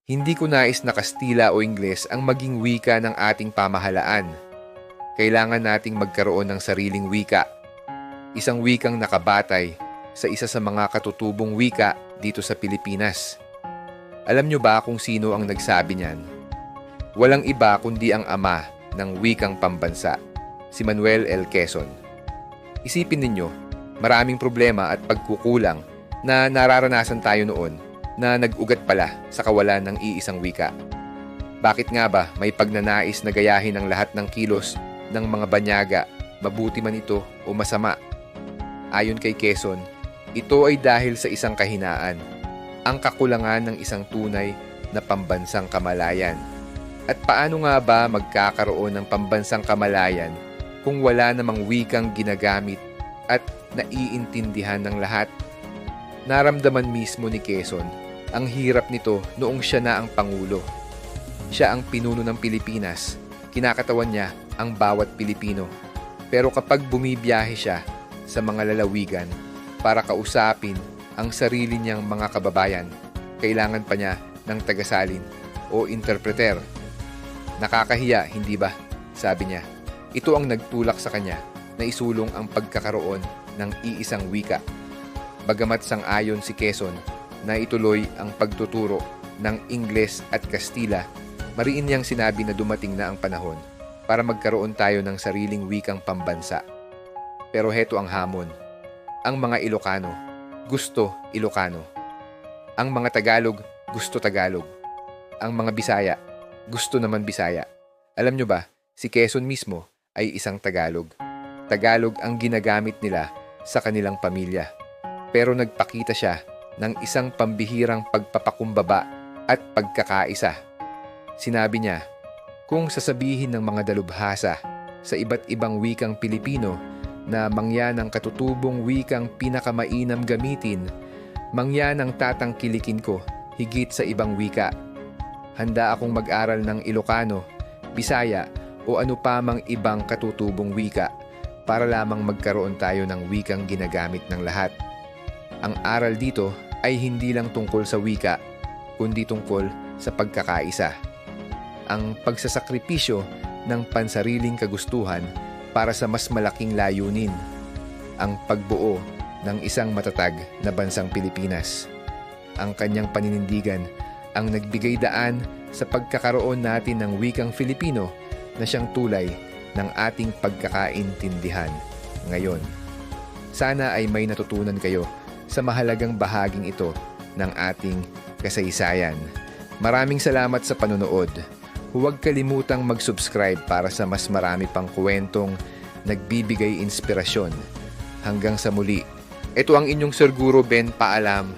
Hindi ko nais na Kastila o Ingles ang maging wika ng ating pamahalaan. Kailangan nating magkaroon ng sariling wika. Isang wikang nakabatay sa isa sa mga katutubong wika dito sa Pilipinas. Alam nyo ba kung sino ang nagsabi niyan? Walang iba kundi ang ama ng wikang pambansa, si Manuel L. Quezon. Isipin ninyo, maraming problema at pagkukulang na nararanasan tayo noon na nag-ugat pala sa kawalan ng iisang wika. Bakit nga ba may pagnanais na gayahin ang lahat ng kilos ng mga banyaga, mabuti man ito o masama? Ayon kay Quezon, ito ay dahil sa isang kahinaan, ang kakulangan ng isang tunay na pambansang kamalayan. At paano nga ba magkakaroon ng pambansang kamalayan kung wala namang wikang ginagamit at naiintindihan ng lahat? Naramdaman mismo ni Quezon ang hirap nito noong siya na ang Pangulo. Siya ang pinuno ng Pilipinas, kinakatawan niya ang bawat Pilipino. Pero kapag bumibiyahe siya sa mga lalawigan para kausapin ang sarili niyang mga kababayan, kailangan pa niya ng tagasalin o interpreter. Nakakahiya, hindi ba? Sabi niya. Ito ang nagtulak sa kanya na isulong ang pagkakaroon ng iisang wika. Bagamat sang-ayon si Quezon na ituloy ang pagtuturo ng Ingles at Kastila, mariin niyang sinabi na dumating na ang panahon para magkaroon tayo ng sariling wikang pambansa. Pero heto ang hamon. Ang mga Ilocano, gusto Ilocano. Ang mga Tagalog, gusto Tagalog. Ang mga Bisaya, gusto naman Bisaya. Alam nyo ba, si Quezon mismo ay isang Tagalog. Tagalog ang ginagamit nila sa kanilang pamilya. Pero nagpakita siya ng isang pambihirang pagpapakumbaba at pagkakaisa. Sinabi niya, kung sasabihin ng mga dalubhasa sa iba't ibang wikang Pilipino na mangyan ang katutubong wikang pinakamainam gamitin, mangyan ang tatangkilikin ko higit sa ibang wika. Handa akong mag-aral ng Ilocano, Bisaya o ano pa mang ibang katutubong wika para lamang magkaroon tayo ng wikang ginagamit ng lahat. Ang aral dito ay hindi lang tungkol sa wika, kundi tungkol sa pagkakaisa. Ang pagsasakripisyo ng pansariling kagustuhan para sa mas malaking layunin, ang pagbuo ng isang matatag na bansang Pilipinas. Ang kanyang paninindigan ang nagbigay daan sa pagkakaroon natin ng wikang Filipino na siyang tulay ng ating pagkakaintindihan ngayon. Sana ay may natutunan kayo sa mahalagang bahaging ito ng ating kasaysayan. Maraming salamat sa panonood. Huwag kalimutang mag-subscribe para sa mas marami pang kwentong nagbibigay inspirasyon. Hanggang sa muli, ito ang inyong Sir Guro Ben, paalam.